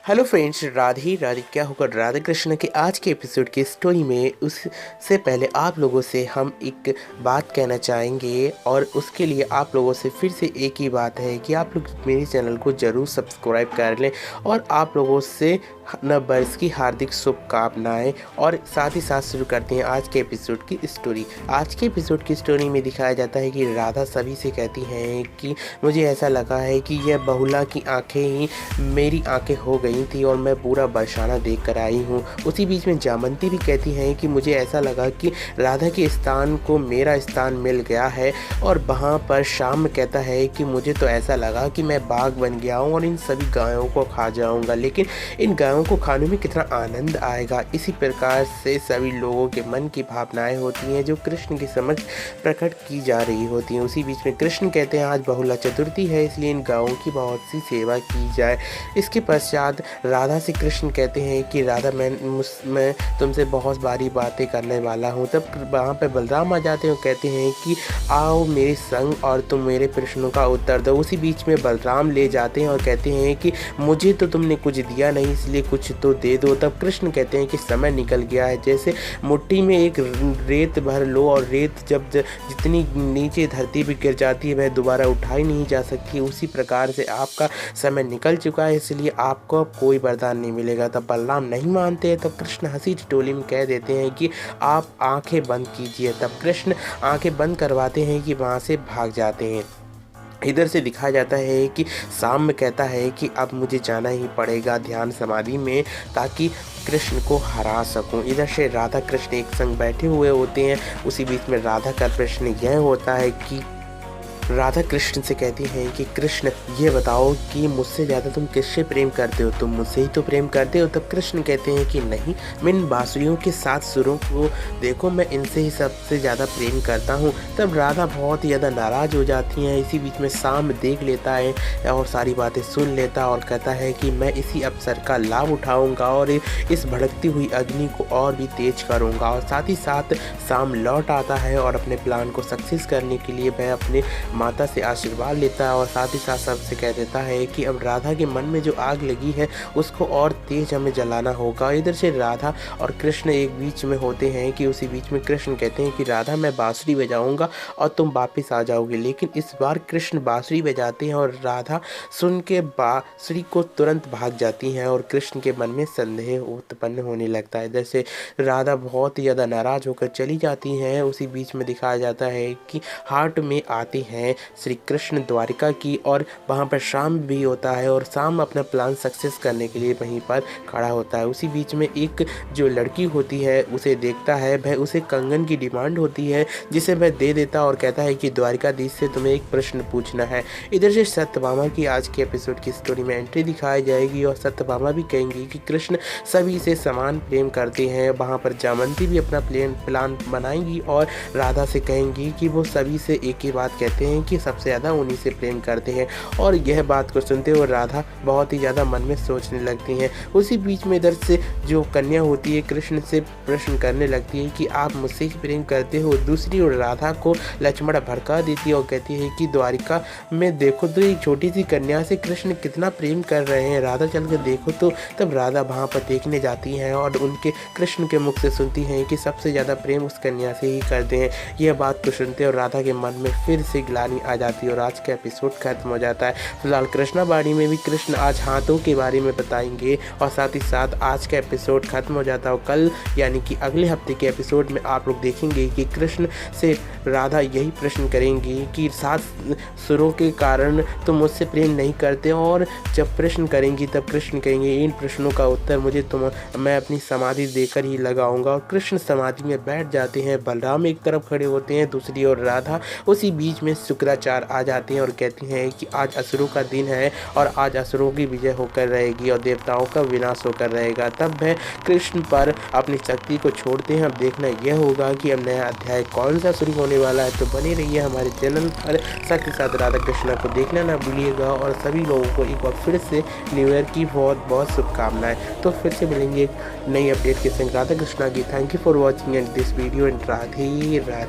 Hello friends, Radhe Radhe. क्या होगा राधा कृष्ण के आज के एपिसोड की स्टोरी में। उससे पहले आप लोगों से हम एक बात कहना चाहेंगे और उसके लिए आप लोगों से फिर से एक ही बात है कि आप लोग मेरे चैनल को ज़रूर सब्सक्राइब कर लें और आप लोगों से नव वर्ष की हार्दिक शुभकामनाएं। और साथ ही साथ शुरू करते हैं आज के एपिसोड की स्टोरी। आज के एपिसोड की स्टोरी में दिखाया जाता है कि राधा सभी से कहती हैं कि मुझे ऐसा लगा है कि यह बहुला की आंखें ही मेरी आंखें हो गई थी और मैं पूरा बरसाना देख कर आई हूँ। उसी बीच में जामंती भी कहती हैं कि मुझे ऐसा लगा कि राधा के स्थान को मेरा स्थान मिल गया है। और वहाँ पर श्याम कहता है कि मुझे तो ऐसा लगा कि मैं बाघ बन गया हूँ और इन सभी गायों को खा जाऊँगा, लेकिन इन गायों को खाने में कितना आनंद आएगा। इसी प्रकार से सभी लोगों के मन की भावनाएं होती हैं जो कृष्ण के समक्ष प्रकट की जा रही होती हैं। उसी बीच में कृष्ण कहते हैं आज बहुला चतुर्थी है, इसलिए इन गायों की बहुत सी सेवा की जाए। इसके पश्चात राधा से कृष्ण कहते हैं कि राधा मैं तुमसे बहुत बारी बातें करने वाला हूँ। तब वहाँ पर बलराम आ जाते हैं और कहते हैं कि आओ मेरे संग और तुम मेरे प्रश्नों का उत्तर दो। उसी बीच में बलराम ले जाते हैं और कहते हैं कि मुझे तो तुमने कुछ दिया नहीं, इसलिए कुछ तो दे दो। तब कृष्ण कहते हैं कि समय निकल गया है, जैसे मुट्ठी में एक रेत भर लो और रेत जब जितनी नीचे धरती पर गिर जाती है वह दोबारा उठाई नहीं जा सकती, उसी प्रकार से आपका समय निकल चुका है, इसलिए आपको कोई वरदान नहीं मिलेगा। तब बलराम नहीं मानते हैं। तब कृष्ण हंसी ठिठोली में कह देते हैं कि आप आंखें बंद कीजिए। तब कृष्ण आंखें बंद करवाते हैं कि वहाँ से भाग जाते हैं। इधर से दिखाया जाता है कि शाम कहता है कि अब मुझे जाना ही पड़ेगा ध्यान समाधि में ताकि कृष्ण को हरा सकूं। इधर से राधा कृष्ण एक संग बैठे हुए होते हैं। उसी बीच में राधा का प्रश्न यह होता है कि राधा कृष्ण से कहती हैं कि कृष्ण ये बताओ कि मुझसे ज़्यादा तुम किससे प्रेम करते हो, तुम मुझसे ही तो प्रेम करते हो। तब कृष्ण कहते हैं कि नहीं, मैं इन बांसुरियों के 7 सुरों को देखो, मैं इनसे ही सबसे ज़्यादा प्रेम करता हूँ। तब राधा बहुत ही ज़्यादा नाराज़ हो जाती हैं। इसी बीच में शाम देख लेता है और सारी बातें सुन लेता और कहता है कि मैं इसी अवसर का लाभ उठाऊँगा और इस भड़कती हुई अग्नि को और भी तेज करूँगा। और साथ ही साथ शाम लौट आता है और अपने प्लान को सक्सेस करने के लिए वह अपने माता से आशीर्वाद लेता है और साथ ही साथ सबसे कह देता है कि अब राधा के मन में जो आग लगी है उसको और तेज हमें जलाना होगा। इधर से राधा और कृष्ण एक बीच में होते हैं कि उसी बीच में कृष्ण कहते हैं कि राधा मैं बांसुरी बजाऊंगा और तुम वापस आ जाओगे। लेकिन इस बार कृष्ण बांसुरी बजाते हैं और राधा सुन के बांसुरी को तुरंत भाग जाती हैं और कृष्ण के मन में संदेह उत्पन्न होने लगता है। इधर से राधा बहुत ही ज़्यादा नाराज होकर चली जाती हैं। उसी बीच में दिखाया जाता है कि हाट में आते हैं श्री कृष्ण द्वारिका की और वहाँ पर शाम भी होता है और शाम अपना प्लान सक्सेस करने के लिए वहीं पर खड़ा होता है। उसी बीच में एक जो लड़की होती है उसे देखता है, वह उसे कंगन की डिमांड होती है जिसे वह दे देता और कहता है कि द्वारिकाधीश से तुम्हें एक प्रश्न पूछना है। इधर से सत्यभामा की आज के एपिसोड की स्टोरी में एंट्री दिखाई जाएगी और सत्यभामा भी कहेंगी कि कृष्ण सभी से समान प्रेम करते हैं। वहाँ पर जामंती भी अपना प्लान बनाएंगी और राधा से कहेंगी कि वो सभी से एक ही बात कहते हैं कि सबसे ज़्यादा उन्हीं से प्रेम करते हैं। और यह बात को सुनते हुए राधा बहुत ही ज़्यादा मन में सोचने लगती हैं। उसी बीच में इधर से जो कन्या होती है कृष्ण से प्रश्न करने लगती है कि आप मुझसे ही प्रेम करते हो। दूसरी ओर राधा को लक्ष्मण भड़का देती है और कहती है कि द्वारिका में देखो तो एक छोटी सी कन्या से कृष्ण कितना प्रेम कर रहे हैं, राधा चल कर देखो तो। तब राधा वहाँ पर देखने जाती हैं और उनके कृष्ण के मुख से सुनती हैं कि सबसे ज़्यादा प्रेम उस कन्या से ही करते हैं। यह बात को सुनते और राधा के मन में फिर से ग्लानि आ जाती है और आज का एपिसोड खत्म हो जाता है। फिलहाल कृष्णाबाड़ी में भी कृष्ण आज हाथों के बारे में बताएंगे और साथ ही साथ आज का एपिसोड खत्म हो जाता है। और कल यानी कि अगले हफ्ते के एपिसोड में आप लोग देखेंगे कि कृष्ण से राधा यही प्रश्न करेंगी कि 7 सुरों के कारण तुम मुझसे प्रेम नहीं करते। और जब प्रश्न करेंगी तब कृष्ण कहेंगे इन प्रश्नों का उत्तर मुझे मैं अपनी समाधि देकर ही लगाऊंगा। और कृष्ण समाधि में बैठ जाते हैं। बलराम एक तरफ खड़े होते हैं, दूसरी ओर राधा। उसी बीच में शुक्राचार्य आ जाते हैं और कहती हैं कि आज असुरों का दिन है और आज असुरों की विजय होकर रहेगी और देवताओं का विनाश होकर रहेगा। तब वह कृष्ण पर अपनी शक्ति को छोड़ते हैं। अब देखना यह होगा कि अब नया अध्याय कौन सा शुरू होने वाला है। तो बने रहिए हमारे चैनल पर। साथ ही साथ राधा कृष्ण को देखना ना भूलिएगा और सभी लोगों को एक बार फिर से न्यू ईयर की बहुत बहुत शुभकामनाएं। तो फिर से मिलेंगे नई अपडेट के संग राधा कृष्णा की। Thank you for watching and this video and Radhe Radhe.